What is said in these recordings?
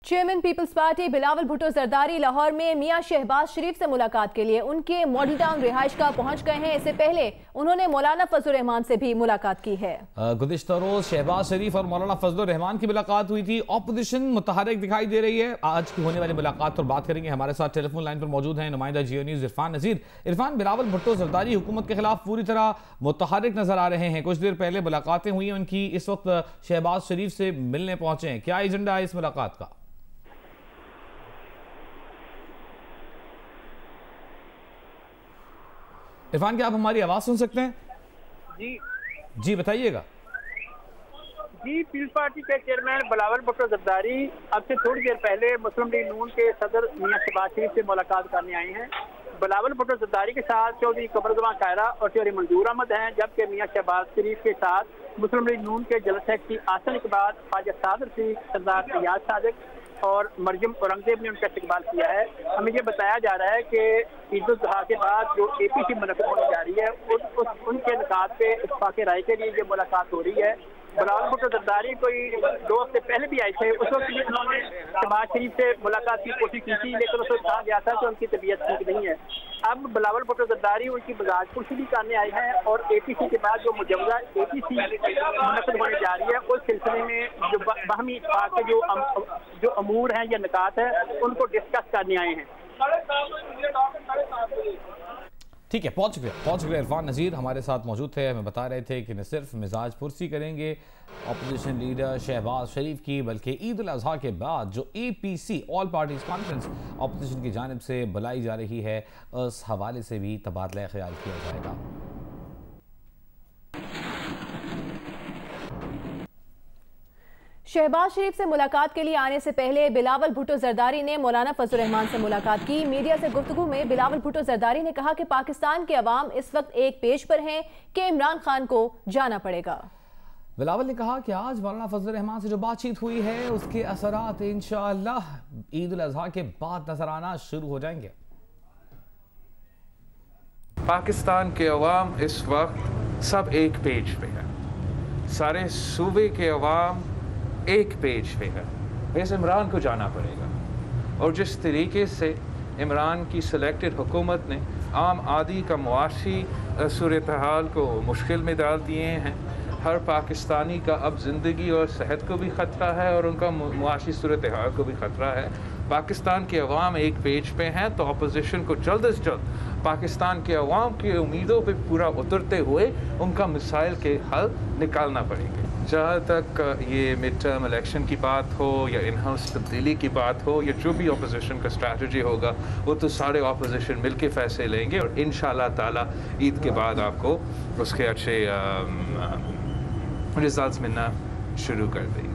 Chairman Peoples Party Bilawal Bhutto Zardari Lahore में मियां शहबाज शरीफ से मुलाकात के लिए उनके मॉडल टाउन रिहाइश का पहुंच गए हैं। इससे पहले उन्होंने मौलाना फजल रहमान से भी मुलाकात की है। गुज़िश्ता रोज शहबाज शरीफ और मौलाना फजल रहमान की मुलाकात हुई थी। ऑपोजिशन मुतहरिक दिखाई दे रही है। आज की होने वाली मुलाकात पर बात करेंगे। हमारे साथ टेलीफोन लाइन पर मौजूद हैं नुमाइंदा जियो न्यूज़ इरफान नज़ीर। इरफान, बिलावल भुट्टो जरदारी हुकूमत के खिलाफ पूरी तरह मुतहरिक नजर आ रहे हैं। कुछ देर पहले मुलाकातें हुई हैं उनकी, इस वक्त शहबाज शरीफ से मिलने पहुंचे हैं। क्या एजेंडा है इस मुलाकात का? इरफान, क्या आप हमारी आवाज सुन सकते हैं? जी बताइएगा। जी, पीपल्स पार्टी के चेयरमैन बिलावल भुट्टो जरदारी अब से थोड़ी देर पहले मुस्लिम लीग नून के सदर मियां शहबाज शरीफ से मुलाकात करने आए हैं। बिलावल भुट्टो जरदारी के साथ चौधरी कमरुज़्ज़मान कायरा और चौधरी मंजूर अहमद हैं, जबकि मियां शहबाज शरीफ के साथ मुस्लिम लीग नून के जनरल सेक्रेटरी आसन इकबाल, ख्वाजा सादर रशीद, सरदार रियाज सादिक और मरियम औरंगजेब ने उनका इस्तकबाल किया है। हमें ये बताया जा रहा है कि ईद उल जुहा के बाद जो APC मुनक़्क़िद होने जा रही है उनके निकात पे इत्तेफ़ाक़ राय के लिए ये मुलाकात हो रही है। बिलावल भुट्टो जरदारी कोई 2 हफ्ते पहले भी आए थे। उस वक्त भी उन्होंने शहबाज शरीफ से मुलाकात की कोशिश की थी, लेकिन उस वक्त कहा गया था कि उनकी तबीयत ठीक नहीं है। अब बिलावल भुट्टो जरदारी उनकी मजाज पुरसी करने आए हैं और APC के बाद जो मुजव्वज़ा APC मुनक़्क़िद होने जा रही है उस सिलसिले में जो बाहमी इत्तेफ़ाक़ के जो अमूर हैं या निकात है उनको डिस्कस करने आए हैं। ठीक है, पहुंच गए इरफान नज़ीर हमारे साथ मौजूद थे। हमें बता रहे थे कि न सिर्फ मिजाज पुरसी करेंगे अपोजिशन लीडर शहबाज शरीफ की, बल्कि ईद उल अज़हा के बाद जो APC all parties conference opposition की जानिब से बुलाई जा रही है, उस हवाले से भी तबादला ख्याल किया जाएगा। शहबाज शरीफ से मुलाकात के लिए आने से पहले बिलावल भुट्टो जरदारी ने मौलाना फजल रहमान से मुलाकात की। मीडिया से गुफ्तगू में बिलावल भुट्टो जरदारी ने कहा कि पाकिस्तान के अवाम इस वक्त एक पेज पर हैं कि इमरान खान को जाना पड़ेगा। बिलावल ने कहा कि आज मौलाना फजल रहमान से जो बातचीत हुई है उसके असरात इंशाअल्लाह ईद उल अज़हा के बाद नजर आना शुरू हो जाएंगे। पाकिस्तान के अवाम इस वक्त सब एक पेज पे है, सारे सूबे के अवाम एक पेज पे है। इस इमरान को जाना पड़ेगा। और जिस तरीके से इमरान की सिलेक्टेड हुकूमत ने आम आदमी का मुआशी सूरत हाल को मुश्किल में डाल दिए हैं, हर पाकिस्तानी का अब ज़िंदगी और सेहत को भी ख़तरा है और उनका मुआशी सूरत हाल को भी ख़तरा है। पाकिस्तान के अवाम एक पेज पे हैं, तो अपोजिशन को जल्द से जल्द पाकिस्तान के अवाम की उम्मीदों पे पूरा उतरते हुए उनका मिसाइल के हल निकालना पड़ेंगे। जहाँ तक ये मिड टर्म इलेक्शन की बात हो या इन हाउस तब्दीली की बात हो या जो भी अपोजिशन का स्ट्रैटेजी होगा, वो तो सारे अपोजिशन मिल के फैसले लेंगे और इंशाअल्लाह ताला ईद के बाद आपको उसके अच्छे रिजल्ट्स मिलना शुरू कर देंगे।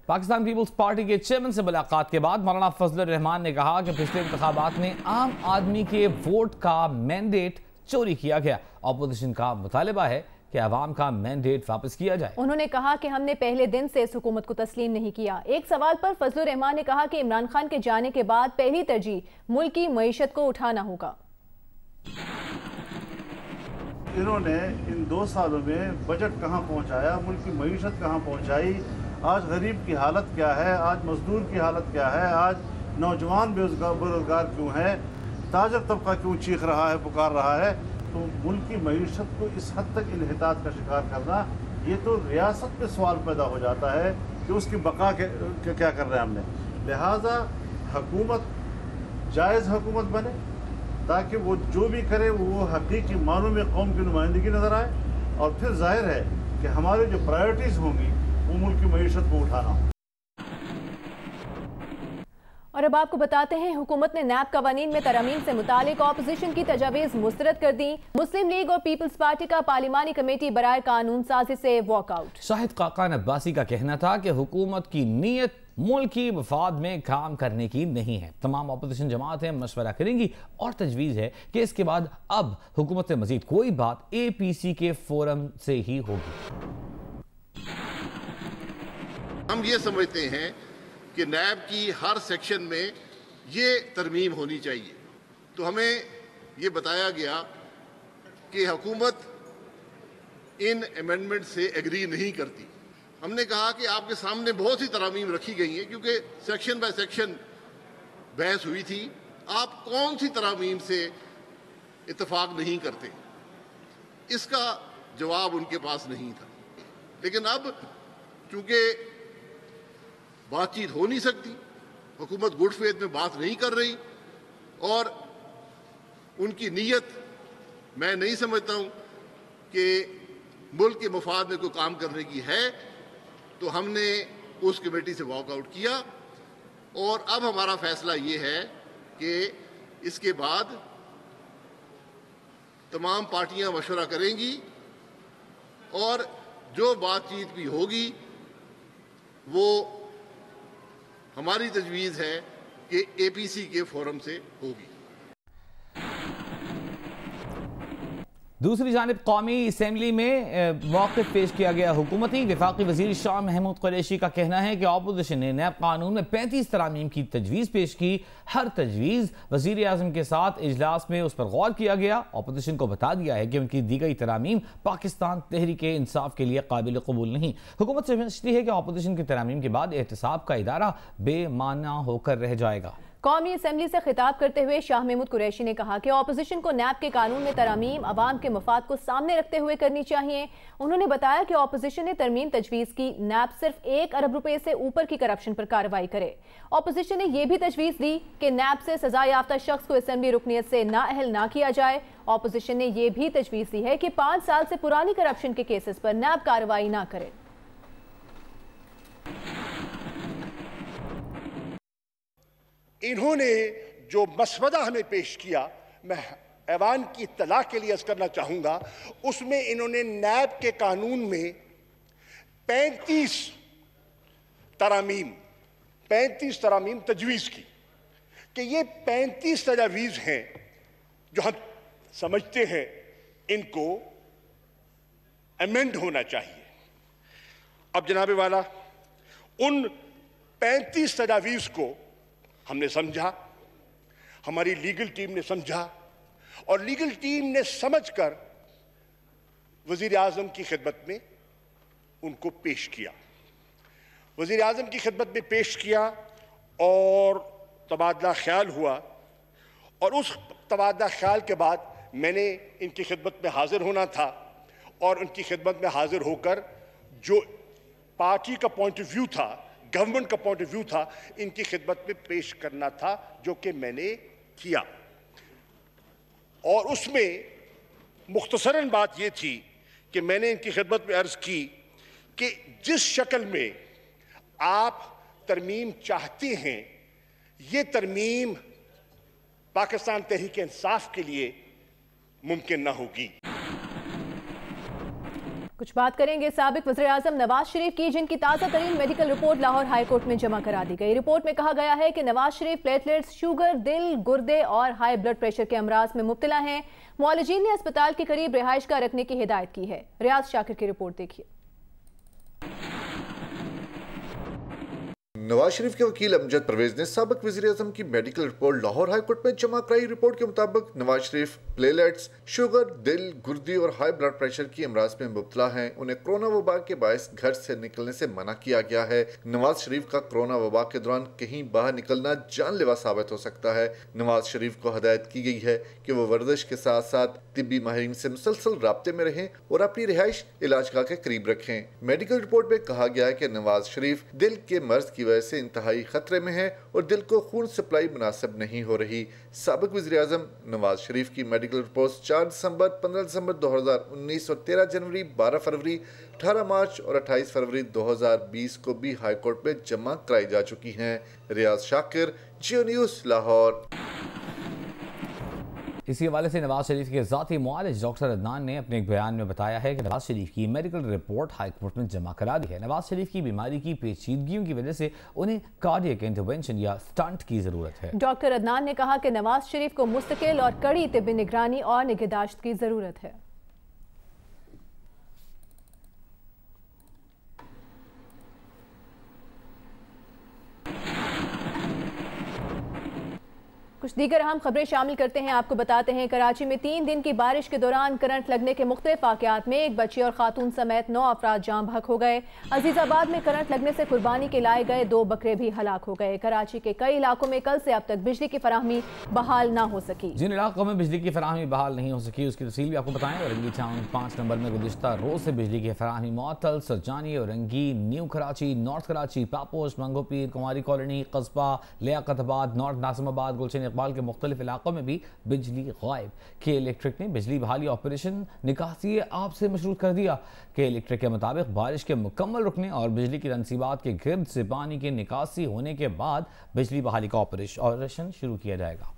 पाकिस्तान पीपल्स पार्टी के चेयरमैन से मुलाकात के बाद मौलाना फजल रहमान ने कहा कि पिछले इंतखाबात में आम आदमी के वोट का मैंडेट चोरी किया गया। अपोजिशन का मुतालिबा है कि अवाम का मैंडेट वापस किया जाए। उन्होंने कहा कि हमने पहले दिन से इस हुकूमत को तस्लीम नहीं किया। एक सवाल पर फजल रहमान ने कहा कि इमरान खान के जाने के बाद पहली तरजीह मुल्क की मईशत को उठाना होगा। इन्होंने इन 2 सालों में बजट कहाँ पहुँचाया, मुल्क की मईशत कहाँ पहुँचाई, आज गरीब की हालत क्या है, आज मजदूर की हालत क्या है, आज नौजवान बेरोजगार क्यों है, ताजर तबका क्यों चीख रहा है, पुकार रहा है। तो मुल्क की मईशत को इस हद तक इन्हितात का शिकार करना, ये तो रियासत पे सवाल पैदा हो जाता है कि उसकी बका क्या कर रहे हैं हमने। लिहाजा हुकूमत जायज़ हुकूमत बने ताकि वो जो भी करे वो हकीकी मानों में कौम की नुमाइंदगी नज़र आए और फिर जाहिर है कि हमारी जो प्रायोरिटीज़ होंगी वो मुल्क की मईशत को उठाना हो। और अब आपको बताते हैं, हुकूमत ने नैब कवानीन में तरमीम से मुतालिक ऑपोजिशन की तजावीज़ मुस्तरद कर दी। मुस्लिम लीग और पीपल्स पार्टी का पार्लिमानी कमेटी बराए कानून साजी से वॉकआउट। शाहिद खाकान अब्बासी का कहना था कि हुकूमत की नीयत मुल्क की मफाद में काम करने की नहीं है। तमाम अपोजिशन जमातें मशवरा करेंगी और तजवीज़ है कि इसके बाद अब हुकूमत से मजीद कोई बात APC के फोरम से ही होगी। हम ये समझते हैं कि नैब की हर सेक्शन में ये तरमीम होनी चाहिए। तो हमें ये बताया गया कि हुकूमत इन अमेंडमेंट से एग्री नहीं करती। हमने कहा कि आपके सामने बहुत सी तरामीम रखी गई हैं, क्योंकि सेक्शन बाय सेक्शन बहस हुई थी। आप कौन सी तरामीम से इत्तेफाक नहीं करते, इसका जवाब उनके पास नहीं था। लेकिन अब चूंकि बातचीत हो नहीं सकती, हुकूमत गुड फेथ में बात नहीं कर रही और उनकी नीयत मैं नहीं समझता हूं कि मुल्क के मफाद में कोई काम करने की है, तो हमने उस कमेटी से वॉकआउट किया। और अब हमारा फैसला ये है कि इसके बाद तमाम पार्टियां मशवरा करेंगी और जो बातचीत भी होगी वो हमारी तजवीज़ है कि एपीसी के फोरम से होगी। दूसरी जानिब कौमी असम्बली में मौक़िफ़ पेश किया गया। हुकूमती वफाकी वज़ीर शाह महमूद कुरैशी का कहना है कि अपोजिशन ने नैब कानून में 35 तरामीम की तजवीज़ पेश की। हर तजवीज़ वज़ीर आज़म के साथ इजलास में उस पर गौर किया गया। अपोजिशन को बता दिया है कि उनकी दी गई तरामीम पाकिस्तान तहरीक इंसाफ के लिए काबिल कबूल नहीं। हुकूमत समझती है कि अपोजिशन की तरामीम के बाद एहतसाब का इदारा बेमाना होकर रह जाएगा। कौमी असम्बली से खिताब करते हुए शाह महमूद कुरैशी ने कहा कि ऑपोजिशन को नैब के कानून में तरमीम अवाम के मफाद को सामने रखते हुए करनी चाहिए। उन्होंने बताया कि ऑपोजिशन ने तरमीम तजवीज़ की नैब सिर्फ 1 अरब रुपए से ऊपर की करप्शन पर कार्रवाई करे। ऑपोजिशन ने यह भी तजवीज़ दी कि नैब से सजा याफ्ता शख्स को असम्बली रुकनियत से नाअहल ना किया जाए। ऑपोजिशन ने यह भी तजवीज़ दी है कि 5 साल से पुरानी करप्शन के केसेस पर नैब कार्रवाई ना करे। इन्होंने जो मसवदा हमें पेश किया, मैं ऐवान की इत्तला के लिए अर्ज करना चाहूंगा, उसमें इन्होंने नैब के कानून में 35 तरामीम तजवीज़ की कि ये 35 तजावीज़ हैं जो हम समझते हैं इनको अमेंड होना चाहिए। अब जनाबे वाला, उन 35 तजावीज़ को हमने समझा, हमारी लीगल टीम ने समझा और लीगल टीम ने समझकर वज़ीर आज़म की खिदमत में उनको पेश किया। वज़ीर आज़म की खिदमत में पेश किया और तबादला ख्याल हुआ और उस तबादला ख्याल के बाद मैंने इनकी खिदमत में हाजिर होना था और उनकी खिदमत में हाजिर होकर जो पार्टी का पॉइंट ऑफ व्यू था, गवर्नमेंट का पॉइंट ऑफ व्यू था, इनकी खिदमत में पेश करना था, जो कि मैंने किया। और उसमें मुख्तसरन बात यह थी कि मैंने इनकी खिदमत में अर्ज की कि जिस शक्ल में आप तरमीम चाहते हैं, ये तरमीम पाकिस्तान तहरीक इंसाफ के लिए मुमकिन ना होगी। कुछ बात करेंगे साबिक वज़ीर आज़म नवाज शरीफ की, जिनकी ताज़ा तरीन medical report Lahore high court में जमा करा दी गई। रिपोर्ट में कहा गया है कि नवाज शरीफ प्लेटलेट्स, शुगर, दिल, गुर्दे और हाई ब्लड प्रेशर के अमराज में मुब्तला हैं। मुआलिजीन ने अस्पताल के करीब रिहाइशगाह रखने की हिदायत की है। रियाज शाकिर की रिपोर्ट देखिए। नवाज शरीफ के वकील अमजद परवेज ने साबिक वज़ीर आज़म की medical report Lahore high court में जमा कराई। रिपोर्ट के मुताबिक नवाज शरीफ प्लेटलेट्स, शुगर, दिल, गुर्दे और हाई ब्लड प्रेशर की अमराज में मुब्तला हैं। उन्हें कोरोना वबा के बायस घर से निकलने से मना किया गया है। नवाज शरीफ का कोरोना वबा के दौरान कहीं बाहर निकलना जानलेवा साबित हो सकता है। नवाज शरीफ को हदायत की गई है कि वो वर्जिश के साथ साथ तिब्बी माहिरीन से मुसलसल राब्ते में रहें और अपनी रिहाइश इलाजगाह के करीब रखें। मेडिकल रिपोर्ट में कहा गया है कि नवाज शरीफ दिल के मर्ज की वजह से इंतहाई खतरे में है और दिल को खून सप्लाई मुनासिब नहीं हो रही। साबिक वज़ीर आज़म नवाज शरीफ की मेडिकल रिपोर्ट 4 दिसंबर, 15 दिसंबर 2019 और 13 जनवरी, 12 फरवरी, 18 मार्च और 28 फरवरी 2020 को भी हाई कोर्ट में जमा कराई जा चुकी हैं। रियाज शाकिर, जियो न्यूज़, लाहौर। इसी हवाले से नवाज शरीफ के ज़ाती मुआलिज डॉक्टर अदनान ने अपने एक बयान में बताया है कि नवाज शरीफ की मेडिकल रिपोर्ट हाई कोर्ट में जमा करा दी है। नवाज शरीफ की बीमारी की पेचीदगियों की वजह से उन्हें कार्डियक इंटरवेंशन या स्टंट की जरूरत है। डॉक्टर अदनान ने कहा कि नवाज शरीफ को मुस्तकिल और कड़ी तिब्बी निगरानी और निगहदाश्त की जरूरत है। कुछ दीगर अहम खबरें शामिल करते हैं। आपको बताते हैं कराची में 3 दिन की बारिश के दौरान करंट लगने के मुख्तलिफ वाक़यात में एक बच्ची और खातून समेत 9 अफराद जान बहक हो गए। अजीजाबाद में करंट लगने से कुर्बानी के लाए गए 2 बकरे भी हलाक हो गए। कराची के कई इलाकों में कल से अब तक बिजली की फराहमी बहाल ना हो सकी। जिन इलाकों में बिजली की फराहमी बहाल नहीं हो सकी उसकी तफसील भी आपको बताएं। औरंगी टाउन 5 नंबर में गुज़िश्ता रोज से बिजली की फराहमी मुअत्तल। सरजानी, औरंगी, न्यू कराची, नॉर्थ कराची, पापोश, मंगोपीर, कुमारी कॉलोनी, कस्बा, लियाकताबाद, नॉर्थ नासिमाबाद, गुलशन इकबाल के मुख्तलिफ इलाकों में भी बिजली गायब। के इलेक्ट्रिक ने बिजली बहाली ऑपरेशन निकासी आप से मशरूत कर दिया। के इलेक्ट्रिक के मुताबिक बारिश के मुकम्मल रुकने और बिजली की तनसीबात के गिर्द से पानी की निकासी होने के बाद बिजली बहाली का ऑपरेशन शुरू किया जाएगा।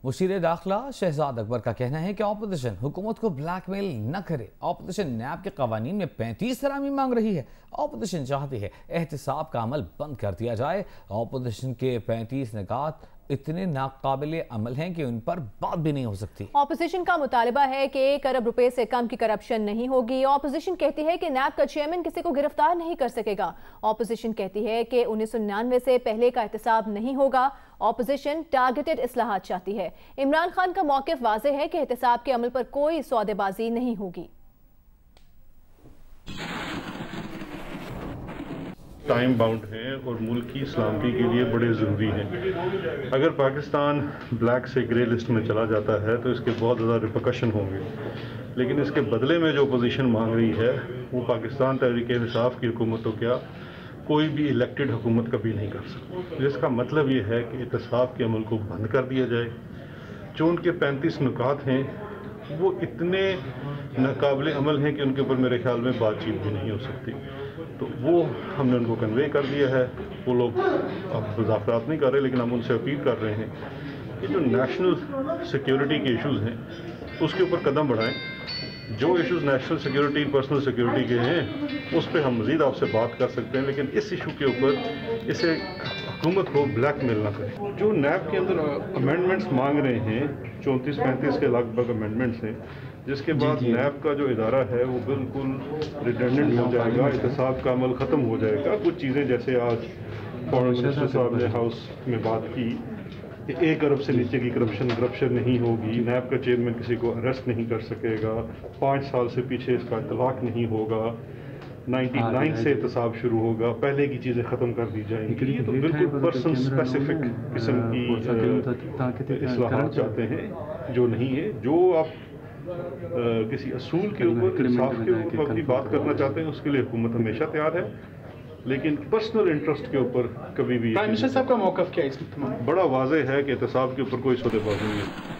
मुशीर दाखिला शहजाद अकबर का कहना है कि ऑपोजिशन हुकूमत को ब्लैकमेल न करे। ऑपोजिशन नैब के कवानीन में 35 फराहमी मांग रही है। ऑपोजिशन चाहती है एहतिसाब का अमल बंद कर दिया जाए। ऑपोजिशन के 35 निकात इतने नाकाबिले अमल हैं कि उन पर बात भी नहीं हो सकती। ऑपोजिशन का मुतालबा है कि 1 अरब रुपए से कम की करप्शन नहीं होगी। ऑपोजिशन कहती है कि नैब का चेयरमैन किसी को गिरफ्तार नहीं कर सकेगा। ऑपोजिशन कहती है कि 1999 से पहले का एहतिसाब नहीं होगा। ऑपोजिशन टारगेटेड इस्लाहात चाहती है। इमरान खान का मौक़िफ़ वाज़ेह है कि एहतिसाब के अमल पर कोई सौदेबाजी नहीं होगी। टाइम बाउंड हैं और मुल्क की सलामती के लिए बड़े ज़रूरी हैं। अगर पाकिस्तान ब्लैक से ग्रे लिस्ट में चला जाता है तो इसके बहुत ज़्यादा रिपरकशन होंगे, लेकिन इसके बदले में जो पोजीशन मांग रही है वो पाकिस्तान तहरीक इंसाफ की हुकूमत तो क्या कोई भी इलेक्टेड हुकूमत कभी नहीं कर सकती। जिसका मतलब ये है कि एहतिसाब के अमल को बंद कर दिया जाए। जो उनके 35 नुकात हैं वो इतने नाकाबिले अमल हैं कि उनके ऊपर मेरे ख्याल में बातचीत भी नहीं हो सकती। तो वो हमने उनको कन्वे कर दिया है। वो लोग अब मुज़ाकरात नहीं कर रहे, लेकिन हम उनसे अपील कर रहे हैं कि जो नेशनल सिक्योरिटी के इश्यूज़ हैं उसके ऊपर कदम बढ़ाएं। जो issues national security, personal security के हैं उस पर हम मज़ीद आपसे बात कर सकते हैं, लेकिन इस इशू के ऊपर इसे हुकूमत को ब्लैकमेल ना करें। जो नैब के अंदर अमेंडमेंट्स मांग रहे हैं 34-35 के लगभग अमेंडमेंट्ट्स हैं, जिसके बाद नैब का जो इदारा है वो बिल्कुल रिडेंडेंट हो जाएगा। एहतिसाब का अमल ख़त्म हो जाएगा। कुछ चीज़ें जैसे आज फॉरेन मिनिस्टर साहब ने हाउस में बात की कि 1 अरब से नीचे की करप्शन नहीं होगी। नैब का चेयरमैन किसी को अरेस्ट नहीं कर सकेगा। 5 साल से पीछे इसका इतलाक नहीं होगा। 99 से एहतिसाब शुरू होगा। पहले की चीज़ें ख़त्म कर दी जाएंगी। ये तो बिल्कुल पर्सन स्पेसिफिक किस्म की इस्लाहात चाहते हैं जो नहीं है। जो आप किसी असूल के ऊपर, इंसाफ के ऊपर अपनी बात करना चाहते हैं उसके लिए हुकूमत हमेशा तैयार है, लेकिन पर्सनल इंटरेस्ट के ऊपर कभी भी। प्राइम मिनिस्टर साहब का मौक़िफ़ क्या है इसमें? बड़ा वाज़ेह है कि एहतिसाब के ऊपर कोई सौदेबाजी नहीं है।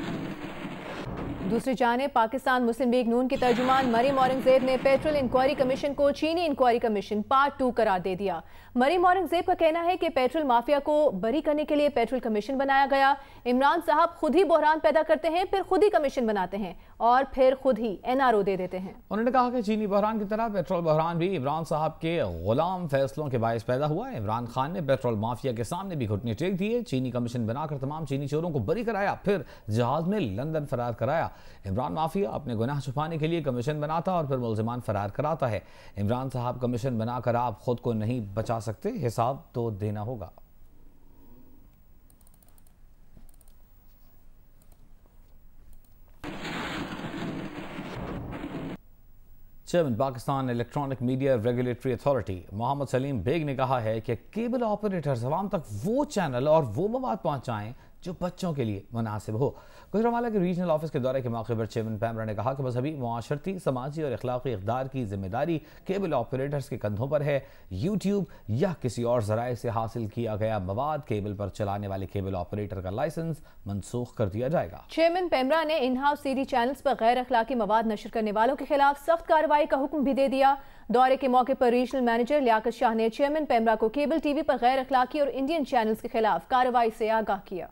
दूसरी जानिब पाकिस्तान मुस्लिम लीग नून की तर्जुमान मरीम औरंगजेब ने पेट्रोल इंक्वायरी कमीशन को चीनी इंक्वायरी कमीशन पार्ट 2 करार दे दिया। मरीम औरंगजेब का कहना है कि पेट्रोल माफिया को बरी करने के लिए पेट्रोल कमीशन बनाया गया। इमरान साहब खुद ही बहरान पैदा करते हैं, फिर खुद ही कमीशन बनाते हैं और फिर खुद ही NRO दे देते हैं। उन्होंने कहा कि चीनी बहरान की तरह पेट्रोल बहरान भी इमरान साहब के गुलाम फैसलों के बायस पैदा हुआ है। इमरान खान ने पेट्रोल माफिया के सामने भी घुटने टेक दिए। चीनी कमीशन बनाकर तमाम चीनी चोरों को बरी कराया, फिर जहाज में लंदन फरार कराया। इमरान माफिया अपने गुनाह छुपाने के लिए कमीशन बनाता और फिर मुल्जिमान फरार कराता है। इमरान साहब कमीशन बनाकर आप खुद को नहीं बचा सकते, हिसाब तो देना होगा। Chairman Pakistan Electronic Media Regulatory Authority Mohammad Saleem Baig ने कहा है कि केबल ऑपरेटर्स अवाम तक वो चैनल और वो मवाद पहुंचाएं जो बच्चों के लिए मुनासिब हो। गुजरांवाला के रीजनल ऑफिस के दौरे के मौके पर चेयरमैन पैमरा ने कहा कि मजहबी, मुआशरती, समाजी और अखलाकी इक़दार की जिम्मेदारी केबल ऑपरेटर्स के कंधों पर है। यूट्यूब या किसी और जराए से हासिल किया गया मवाद केबल पर चलाने वाले केबल ऑपरेटर का लाइसेंस मनसूख कर दिया जाएगा। चेयरमैन पैमरा ने इन हाउस सीडी चैनल्स पर गैर अखलाकी मवाद नशर करने वालों के खिलाफ सख्त कार्रवाई का हुक्म भी दे दिया। दौरे के मौके पर रीजनल मैनेजर लियाकत शाह ने चेयरमैन पैमरा को केबल टीवी पर गैर अखलाकी और इंडियन चैनल्स के खिलाफ कार्रवाई से आगाह किया।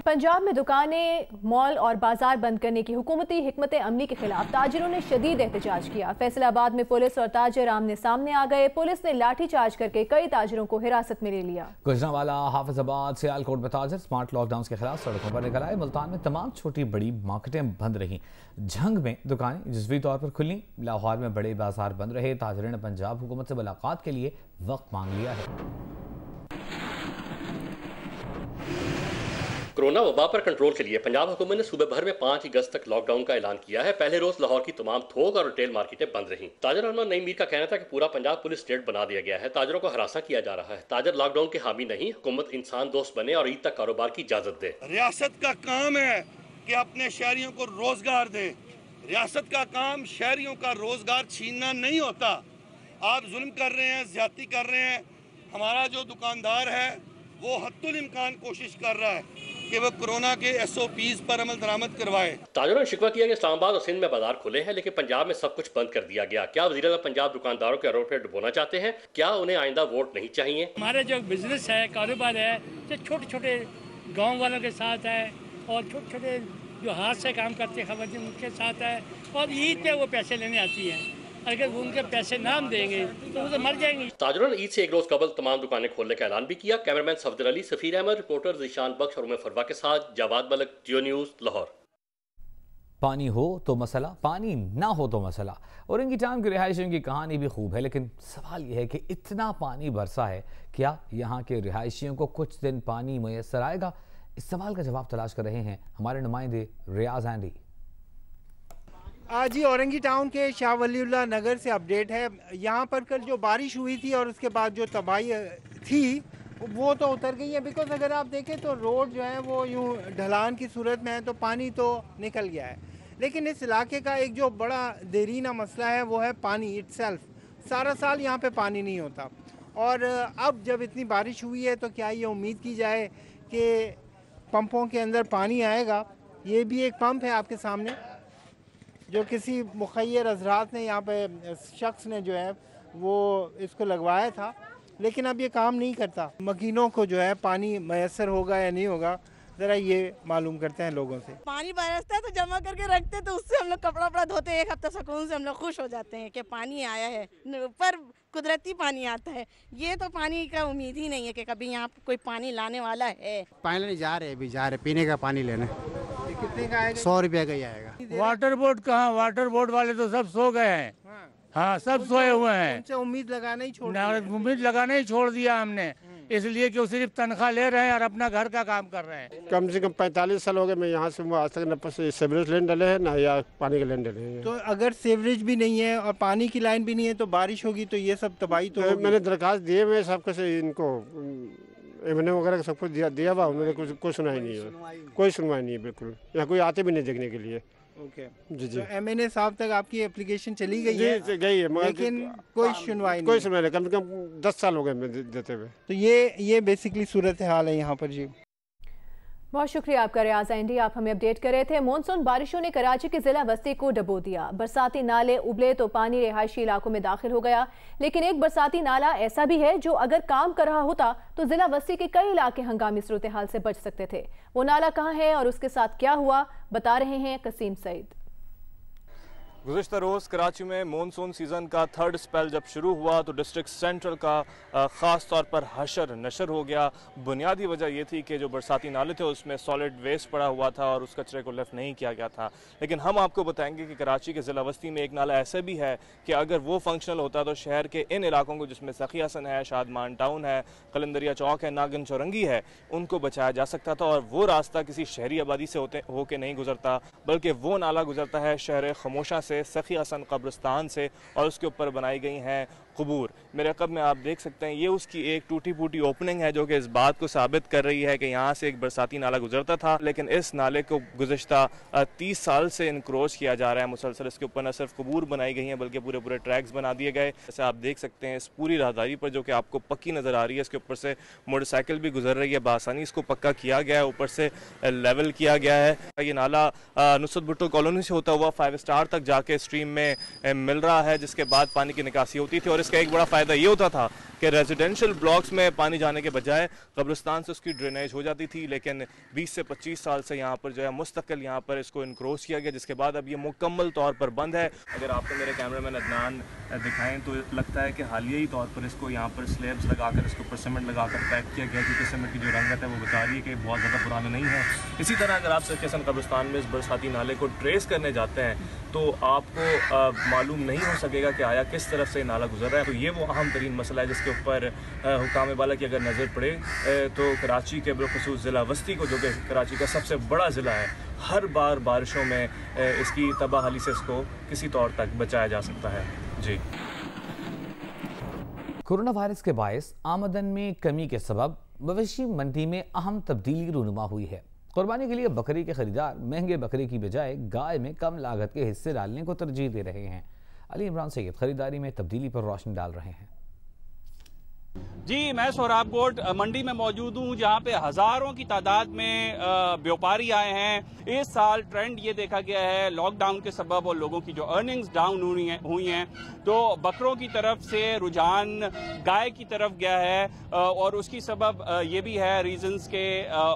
पंजाब में दुकानें, मॉल और बाजार बंद करने की हुकूमती हिकमत अमली के खिलाफ ताजिरों ने शदीद एहतजाज किया। फैसलाबाद में पुलिस और ताजिर आमने सामने आ गए। पुलिस ने लाठी चार्ज करके कई ताजिरों को हिरासत में ले लिया। गुजरांवाला, हाफिजाबाद, सियालकोट में ताजिर स्मार्ट लॉकडाउन के खिलाफ सड़कों पर निकल आए। मुल्तान में तमाम छोटी बड़ी मार्केटें बंद रहीं। झंग में दुकानें जुज़वी तौर पर खुली। लाहौर में बड़े बाजार बंद रहे। ताजिरों ने पंजाब हुकूमत से मुलाकात के लिए वक्त मांग लिया है। कोरोना वबा पर कंट्रोल के लिए पंजाब हुकूमत ने सूबे भर में 5 अगस्त तक लॉकडाउन का ऐलान किया है। पहले रोज लाहौर की तमाम थोक और रिटेल मार्केटें बंद रहीं। ताजर रहमान नईम मीर का कहना था कि पूरा पंजाब पुलिस स्टेट बना दिया गया है, ताजरों को हरासा किया जा रहा है। ताजर लॉकडाउन के हामी नहीं, हुकूमत इंसान दोस्त बने और ईद तक कारोबार की इजाजत दे। रियासत का काम है कि अपने शहरियों को रोजगार दे। रियासत का काम शहरियों का रोजगार छीनना नहीं होता। आप जुल्म कर रहे हैं, ज्यादती कर रहे हैं। हमारा जो दुकानदार है वो हद्दुल इम्कान कोशिश कर रहा है कि वो कोरोना के SOPs पर अमल दरामद करवाए। ताजरों ने शिकवा किया कि इस्लामाबाद और सिंध में बाजार खुले हैं, लेकिन पंजाब में सब कुछ बंद कर दिया गया। क्या वज़ीर-ए-आज़म पंजाब दुकानदारों के आरोप पर डुबोना चाहते हैं? क्या उन्हें आइंदा वोट नहीं चाहिए? हमारे जो बिजनेस है, कारोबार है, जो छोटे छोटे गाँव वालों के साथ है और छोटे छोटे जो हाथ से काम करते हैं खवातीन उनके साथ है, और ईद पे वो पैसे लेने आती हैं। अगर वो उनके पैसे ना देंगे तो वो तो मर जाएंगे। ताजरों ने ईद से एक रोज कबल तमाम दुकानें खोलने का ऐलान भी किया। कैमरामैन सफदर अली, सफीर अहमद, रिपोर्टर ज़ीशान बख्श और उमर फरवा के साथ जावाद मलिक, जियो न्यूज़, लाहौर। पानी हो तो मसला, पानी ना हो तो मसला। औरंगीटान की रिहायशियों की कहानी भी खूब है, लेकिन सवाल यह है कि इतना पानी बरसा है, क्या यहाँ के रिहायशियों को कुछ दिन पानी मैसर आएगा? इस सवाल का जवाब तलाश कर रहे हैं हमारे नुमाइंदे रियाज एंडी। जी औरंगी टाउन के शाह वलीउल्लाह नगर से अपडेट है। यहाँ पर कल जो बारिश हुई थी और उसके बाद जो तबाही थी वो तो उतर गई है, बिकॉज अगर आप देखें तो रोड जो है वो यूँ ढलान की सूरत में है, तो पानी तो निकल गया है। लेकिन इस इलाके का एक जो बड़ा देरीना मसला है वो है पानी इटसेल्फ। सारा साल यहाँ पे पानी नहीं होता, और अब जब इतनी बारिश हुई है तो क्या ये उम्मीद की जाए कि पंपों के अंदर पानी आएगा? ये भी एक पंप है आपके सामने जो किसी मुखय्यर हज़रात ने, यहाँ पे शख्स ने जो है वो इसको लगवाया था, लेकिन अब ये काम नहीं करता। मकीनों को जो है पानी मैसर होगा या नहीं होगा, ज़रा ये मालूम करते हैं लोगों से। पानी बरसता है तो जमा करके रखते, तो उससे हम लोग कपड़ा वपड़ा धोते हैं। एक हफ्ता सुकून से हम लोग खुश हो जाते हैं कि पानी आया है, पर कुदरती पानी आता है। ये तो पानी का उम्मीद ही नहीं है कि कभी यहाँ कोई पानी लाने वाला है। पानी लेने जा रहे हैं, अभी जा रहे पीने का पानी लेने। कितने का आएगा? 100 रुपये का ही आएगा। वाटर बोर्ड कहाँ? वाटर बोर्ड वाले तो सब सो गए हैं। हाँ, सब सोए हुए हैं। उनसे उम्मीद लगाना ही छोड़ दिया हमने, इसलिए कि वो सिर्फ तनख्वाह ले रहे हैं और अपना घर का काम कर रहे हैं। कम से कम 45 साल हो गए मैं यहाँ से, आज तक न सीवरेज लाइन डले है ना या पानी की लाइन डले हैं। तो अगर सीवरेज भी नहीं है और पानी की लाइन भी नहीं है तो बारिश होगी तो ये सब तबाही तो होगी। मैंने दरखास्त दिए, मैं सब कुछ इनको एमएनए वगैरह सब कुछ दिया हुआ, उन्होंने कोई सुनाई नहीं है, कोई सुनवाई नहीं है बिल्कुल। यहाँ कोई आते भी नहीं देखने के लिए। ओके जी। तो एमएनए साहब तक आपकी एप्लीकेशन चली गई है? गई है, लेकिन कोई सुनवाई नहीं। कोई सुनवाई नहीं, कम से कम 10 साल हो गए देते हुए। तो ये बेसिकली सूरत हाल है यहाँ पर जी। बहुत शुक्रिया आपका रियाज एंडी, आप हमें अपडेट कर रहे थे। मानसून बारिशों ने कराची के जिला बस्ती को डबो दिया। बरसाती नाले उबले तो पानी रिहायशी इलाकों में दाखिल हो गया, लेकिन एक बरसाती नाला ऐसा भी है जो अगर काम कर रहा होता तो जिला बस्ती के कई इलाके हंगामी सूरत हाल से बच सकते थे। वो नाला कहाँ है और उसके साथ क्या हुआ, बता रहे हैं कसीम सईद। गुज़िश्ता रोज़ कराची में मानसून सीज़न का थर्ड स्पेल जब शुरू हुआ तो डिस्ट्रिक्ट सेंट्रल का ख़ास तौर पर हशर नशर हो गया। बुनियादी वजह यह थी कि जो बरसाती नाले थे उसमें सॉलिड वेस्ट पड़ा हुआ था और उस कचरे को लिफ्ट नहीं किया गया था। लेकिन हम आपको बताएंगे कि कराची के ज़िला बस्ती में एक नाला ऐसा भी है कि अगर वो फंक्शनल होता तो शहर के इन इलाकों को, जिसमें सखी हसन है, शादमान टाउन है, कलंदरिया चौक है, नागन चौरंगी है, उनको बचाया जा सकता था। और वो रास्ता किसी शहरी आबादी से होके नहीं गुजरता, बल्कि वो नाला गुजरता है शहर खमोशा से, सखी हसन कब्रिस्तान से, और उसके ऊपर बनाई गई हैं कबूर। मेरे अक़ब में आप देख सकते हैं ये उसकी एक टूटी फूटी ओपनिंग है जो कि इस बात को साबित कर रही है कि यहाँ से एक बरसाती नाला गुजरता था, लेकिन इस नाले को गुज़िश्ता 30 साल से इनक्रोच किया जा रहा है मुसलसल। इसके ऊपर न सिर्फ कबूर बनाई गई हैं बल्कि पूरे पूरे ट्रैक्स बना दिए गए। जैसे आप देख सकते हैं इस पूरी राहदारी पर जो कि आपको पक्की नज़र आ रही है, इसके ऊपर से मोटरसाइकिल भी गुजर रही है, बआसानी इसको पक्का किया गया है, ऊपर से लेवल किया गया है। ये नाला नुसरत भुट्टो कॉलोनी से होता हुआ 5 स्टार तक जाके स्ट्रीम में मिल रहा है, जिसके बाद पानी की निकासी होती थी। और इसका एक बड़ा फ़ायदा ये होता था कि रेजिडेंशियल ब्लॉक्स में पानी जाने के बजाय कब्रिस्तान से उसकी ड्रेनेज हो जाती थी। लेकिन 20 से 25 साल से यहाँ पर जो है मुस्तकिल यहाँ पर इसको इनक्रोच किया गया, जिसके बाद अब ये मुकम्मल तौर पर बंद है। अगर आपको मेरे कैमरामैन अदनान दिखाएं तो लगता है कि हालियाई तौर पर इसको यहाँ पर स्लैब्स लगाकर इसके ऊपर सीमेंट लगाकर पैक किया गया, क्योंकि सीमेंट की जो रंगत है वो बता रही है कि बहुत ज़्यादा पुराना नहीं है। इसी तरह अगर आप सखी हसन कब्रिस्तान में इस बरसाती नाले को ट्रेस करने जाते हैं तो आपको मालूम नहीं हो सकेगा कि आया किस तरफ से नाला गुजर रहा है। तो ये वो अहम तरीन मसला है जिसके ऊपर हुकाम बाला की अगर नज़र पड़े तो कराची के बिलखुसूस ज़िला वस्ती को, जो कि कराची का सबसे बड़ा ज़िला है, हर बार बारिशों में इसकी तबाहली से इसको किसी तौर तक बचाया जा सकता है। जी। कोरोना वायरस के बायस आमदन में कमी के सबब मवेशी मंडी में अहम तब्दीली रूनुमा हुई है। कुर्बानी के लिए बकरी के खरीदार महंगे बकरे की बजाय गाय में कम लागत के हिस्से डालने को तरजीह दे रहे हैं। अली इमरान सैयद खरीदारी में तब्दीली पर रोशनी डाल रहे हैं। जी, मैं सोहराब कोट मंडी में मौजूद हूँ, जहाँ पे हजारों की तादाद में व्यापारी आए हैं। इस साल ट्रेंड ये देखा गया है, लॉकडाउन के सबब और लोगों की जो अर्निंग्स डाउन हुई हैं, तो बकरों की तरफ से रुझान गाय की तरफ गया है और उसकी सबब ये भी है रीजंस के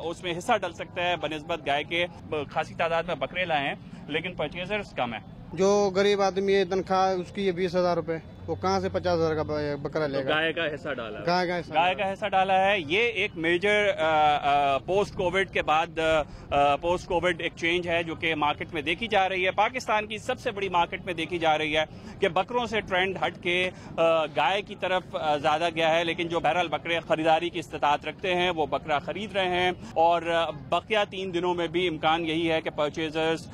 उसमें हिस्सा डल सकता है बनिस्बत गाय के। खासी तादाद में बकरे लाए हैं लेकिन परचेजर्स कम है। जो गरीब आदमी है तनख्वाह उसकी है 20,000 रुपए, वो कहाँ से 50,000 का बकरा लेगा? तो गाय का हिस्सा डाला, गाय का हिस्सा डाला है। ये एक मेजर पोस्ट कोविड के बाद पोस्ट कोविड एक चेंज है जो कि मार्केट में देखी जा रही है। पाकिस्तान की सबसे बड़ी मार्केट में देखी जा रही है कि बकरों से ट्रेंड हट के गाय की तरफ ज्यादा गया है, लेकिन जो बहरहाल बकरे खरीदारी की इस्तात रखते हैं वो बकरा खरीद रहे हैं और बकिया 3 दिनों में भी इम्कान यही है कि परचेजर्स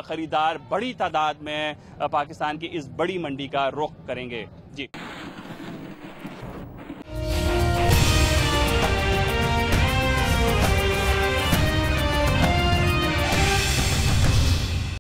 खरीदार बड़ी तादाद में पाकिस्तान की इस बड़ी मंडी का रुख करेंगे। जी।